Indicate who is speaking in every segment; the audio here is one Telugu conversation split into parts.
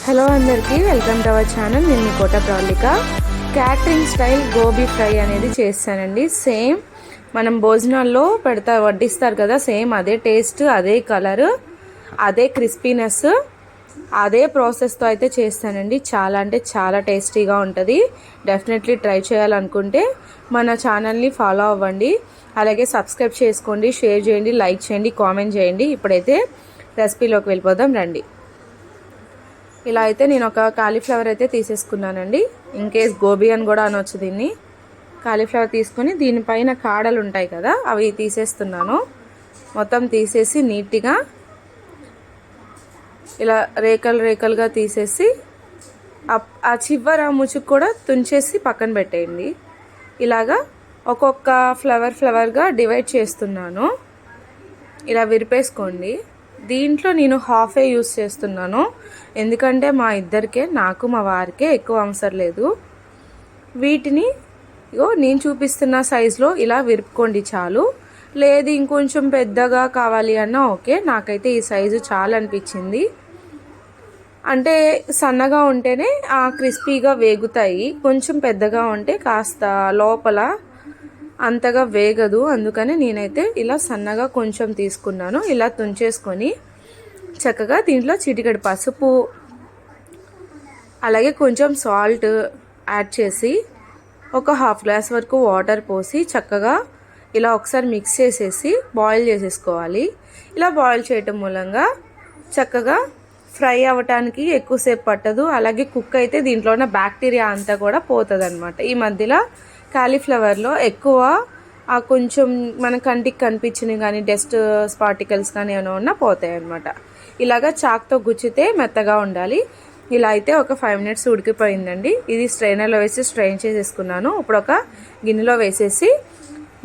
Speaker 1: హలో అందరికీ వెల్కమ్ టు అవర్ ఛానల్. నేను మీ Kota Pravallika. Catering style gobi fry అనేది చేస్తానండి. సేమ్ మనం భోజనాల్లో వడ్డిస్తారు కదా, సేమ్ అదే టేస్ట్, అదే కలర్, అదే క్రిస్పీనెస్, అదే ప్రాసెస్తో అయితే చేస్తానండి. చాలా అంటే చాలా టేస్టీగా ఉంటుంది. డెఫినెట్లీ ట్రై చేయాలనుకుంటే మన ఛానల్ని ఫాలో అవ్వండి. అలాగే సబ్స్క్రైబ్ చేసుకోండి, షేర్ చేయండి, లైక్ చేయండి, కామెంట్ చేయండి. ఇప్పుడైతే రెసిపీలోకి వెళ్ళిపోదాం రండి. ఇలా అయితే నేను ఒక కాలీఫ్లవర్ అయితే తీసేసుకున్నానండి. ఇన్కేస్ గోబీ అని కూడా అనొచ్చు దీన్ని. కాలీఫ్లవర్ తీసుకొని దీనిపైన కాడలు ఉంటాయి కదా, అవి తీసేస్తున్నాను. మొత్తం తీసేసి నీట్గా ఇలా రేకలు రేకలుగా తీసేసి ఆ చివర ముచుకు కూడా తుంచేసి పక్కన పెట్టేయండి. ఇలాగా ఒక్కొక్క ఫ్లవర్గా డివైడ్ చేస్తున్నాను. ఇలా విరిపేసుకోండి. దీంట్లో నేను హాఫే యూస్ చేస్తున్నాను, ఎందుకంటే మా ఇద్దరికే, నాకు మా వారికే ఎక్కువ అవసరం లేదు. వీటిని నేను చూపిస్తున్న సైజులో ఇలా విరుపుకోండి చాలు. లేదు ఇంకొంచెం పెద్దగా కావాలి అన్నా ఓకే. నాకైతే ఈ సైజు చాలా అనిపించింది. అంటే సన్నగా ఉంటేనే క్రిస్పీగా వేగుతాయి, కొంచెం పెద్దగా ఉంటే కాస్త లోపల అంతగా వేగదు. అందుకని నేనైతే ఇలా సన్నగా కొంచెం తీసుకున్నాను. ఇలా తుంచేసుకొని చక్కగా దీంట్లో చిటికెడు పసుపు, అలాగే కొంచెం సాల్ట్ యాడ్ చేసి ఒక హాఫ్ గ్లాస్ వరకు వాటర్ పోసి చక్కగా ఇలా ఒకసారి మిక్స్ చేసేసి బాయిల్ చేసేసుకోవాలి. ఇలా బాయిల్ చేయటం మూలంగా చక్కగా ఫ్రై అవ్వటానికి ఎక్కువసేపు పట్టదు. అలాగే కుక్ అయితే దీంట్లో ఉన్న బ్యాక్టీరియా అంతా కూడా పోతుంది అనమాట. ఈ మధ్యలో కాలీఫ్లవర్లో ఎక్కువ కొంచెం మన కంటికి కనిపించినవి కానీ డస్ట్ పార్టికల్స్ కానీ ఏమైనా ఉన్నా పోతాయి అన్నమాట. ఇలాగా చాక్తో గుచ్చితే మెత్తగా ఉండాలి. ఇలా అయితే ఒక 5 minutes ఉడికిపోయిందండి. ఇది స్ట్రైనర్లో వేసి స్ట్రెయిన్ చేసేసుకున్నాను. ఇప్పుడు ఒక గిన్నెలో వేసేసి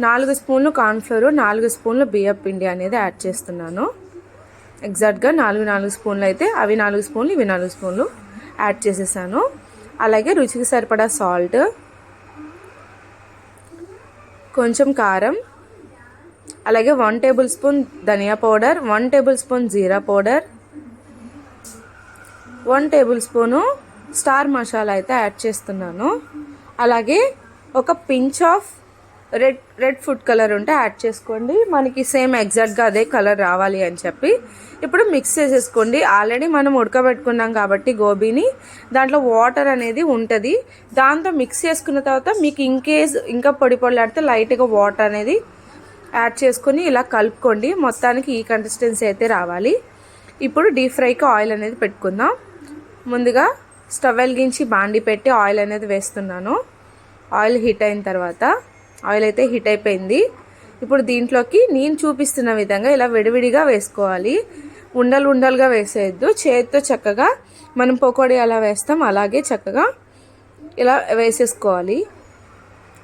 Speaker 1: 4 స్పూన్లు కార్న్ఫ్లోర్, 4 స్పూన్లు బియ్యం పిండి అనేది యాడ్ చేస్తున్నాను. ఎగ్జాక్ట్గా 4 స్పూన్లు అయితే అవి 4 స్పూన్లు, ఇవి 4 స్పూన్లు యాడ్ చేసేసాను. అలాగే రుచికి సరిపడా సాల్ట్, కొంచెం కారం, అలాగే 1 టేబుల్ స్పూన్ ధనియా పౌడర్, 1 టేబుల్ స్పూన్ జీరా పౌడర్, 1 టేబుల్ స్పూను స్టార్ మసాలా అయితే యాడ్ చేస్తున్నాను. అలాగే ఒక pinch of red food colour ఉంటే యాడ్ చేసుకోండి. మనకి సేమ్ ఎగ్జాక్ట్గా అదే కలర్ రావాలి అని చెప్పి ఇప్పుడు మిక్స్ చేసేసుకోండి. ఆల్రెడీ మనం ఉడకబెట్టుకున్నాం కాబట్టి గోబీని, దాంట్లో వాటర్ అనేది ఉంటుంది. దాంతో మిక్స్ చేసుకున్న తర్వాత మీకు ఇంకా పొడి పొడిలాడితే లైట్గా వాటర్ అనేది యాడ్ చేసుకొని ఇలా కలుపుకోండి. మొత్తానికి ఈ కన్సిస్టెన్సీ అయితే రావాలి. ఇప్పుడు డీప్ ఫ్రైకి ఆయిల్ అనేది పెట్టుకుందాం. ముందుగా స్టవ్ వెలిగించి బాండి పెట్టి ఆయిల్ అనేది వేస్తున్నాను. ఆయిల్ హీట్ అయిన తర్వాత, ఆయిల్ అయితే హీట్ అయిపోయింది. ఇప్పుడు దీంట్లోకి నేను చూపిస్తున్న విధంగా ఇలా విడివిడిగా వేసుకోవాలి. ఉండలుగా వేసేయద్దు. చేతితో చక్కగా మనం పకోడీ అలా వేస్తాం అలాగే చక్కగా ఇలా వేసేసుకోవాలి.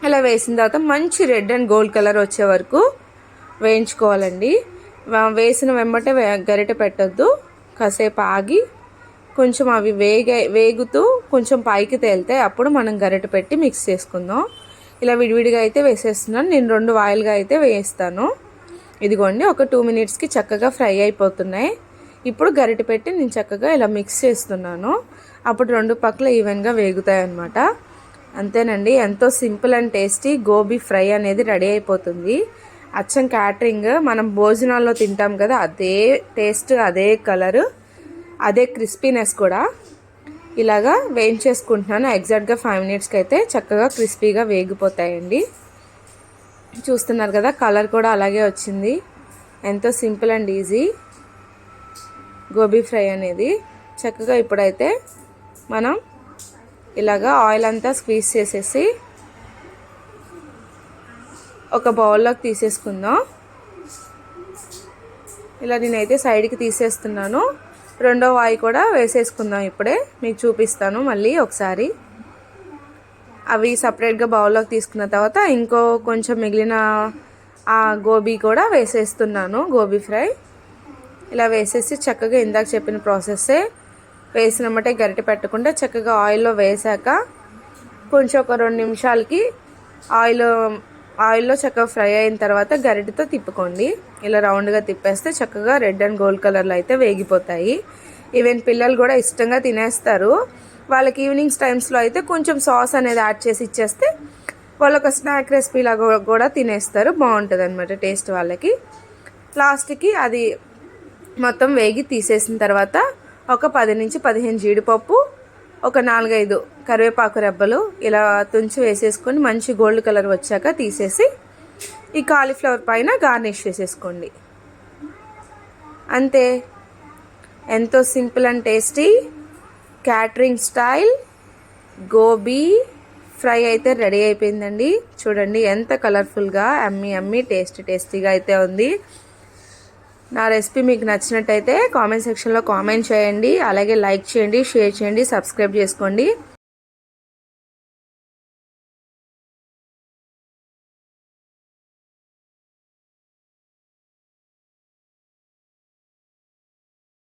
Speaker 1: ఇలా వేసిన తర్వాత మంచి రెడ్ అండ్ గోల్డ్ కలర్ వచ్చే వరకు వేయించుకోవాలండి. వేసిన వెంబటే గరిటె పెట్టద్దు. కాసేపు ఆగి కొంచెం అవి వేగుతూ కొంచెం పైకి తేలితే అప్పుడు మనం గరిటె పెట్టి మిక్స్ చేసుకుందాం. ఇలా విడివిడిగా అయితే వేసేస్తున్నాను. నేను 2 వాయిల్గా అయితే వేస్తాను. ఇదిగోండి ఒక 2 minutesకి చక్కగా ఫ్రై అయిపోతున్నాయి. ఇప్పుడు గరిటె పెట్టి నేను చక్కగా ఇలా మిక్స్ చేస్తున్నాను. అప్పుడు 2 పక్కల ఈవెన్గా వేగుతాయి అన్నమాట. అంతేనండి, ఎంతో simple and tasty gobi fry అనేది రెడీ అయిపోతుంది. అచ్చం క్యాటరింగ్ మనం భోజనాల్లో తింటాం కదా, అదే టేస్ట్, అదే కలరు, అదే క్రిస్పీనెస్ కూడా. ఇలాగా వేయించేసుకుంటున్నాను. ఎగ్జాక్ట్గా 5 minutesకి అయితే చక్కగా క్రిస్పీగా వేగిపోతాయండి. చూస్తున్నారు కదా, కలర్ కూడా అలాగే వచ్చింది. ఎంతో simple and easy gobi fry అనేది. చక్కగా ఇప్పుడైతే మనం ఇలాగా ఆయిల్ అంతా స్క్వీజ్ చేసేసి ఒక బౌల్లోకి తీసేసుకుందాం. ఇలా నేనైతే సైడ్కి తీసేస్తున్నాను. రెండో వాయి కూడా వేసేసుకుందాం. ఇప్పుడే మీకు చూపిస్తాను మళ్ళీ ఒకసారి. అవి సపరేట్గా బౌల్లోకి తీసుకున్న తర్వాత ఇంకో కొంచెం మిగిలిన ఆ గోబీ కూడా వేసేస్తున్నాను. గోబీ ఫ్రై ఇలా వేసేసి చక్కగా ఇందాక చెప్పిన ప్రాసెస్సే వేసినమ్మటే గరిటె పెట్టకుండా చక్కగా ఆయిల్లో వేసాక కొంచెం ఒక 2 నిమిషాలకి ఆయిల్లో చక్కగా ఫ్రై అయిన తర్వాత గరిటెతో తిప్పుకోండి. ఇలా రౌండ్గా తిప్పేస్తే చక్కగా రెడ్ అండ్ గోల్డ్ కలర్లో అయితే వేగిపోతాయి. ఈవెన్ పిల్లలు కూడా ఇష్టంగా తినేస్తారు. వాళ్ళకి ఈవినింగ్స్ టైమ్స్లో అయితే కొంచెం సాస్ అనేది యాడ్ చేసి ఇచ్చేస్తే వాళ్ళు ఒక స్నాక్ రెసిపీ లాగా కూడా తినేస్తారు. బాగుంటుంది అనమాట టేస్ట్ వాళ్ళకి. లాస్ట్కి అది మొత్తం వేగి తీసేసిన తర్వాత ఒక 10 నుంచి 15 జీడిపప్పు, ఒక 4-5 కరివేపాకు రెబ్బలు ఇలా తుంచి వేసేసుకొని మంచి గోల్డ్ కలర్ వచ్చాక తీసేసి ఈ కాలీఫ్లవర్ పైన గార్నిష్ చేసేసుకోండి. అంతే, ఎంతో simple and tasty catering style gobi fry అయితే రెడీ అయిపోయిందండి. చూడండి ఎంత కలర్ఫుల్గా అమ్మీ టేస్టీగా అయితే ఉంది. నా రెసిపీ మీకు నచ్చినట్టయితే కామెంట్ సెక్షన్లో కామెంట్ చేయండి. అలాగే లైక్ చేయండి, షేర్ చేయండి, సబ్స్క్రైబ్ చేసుకోండి.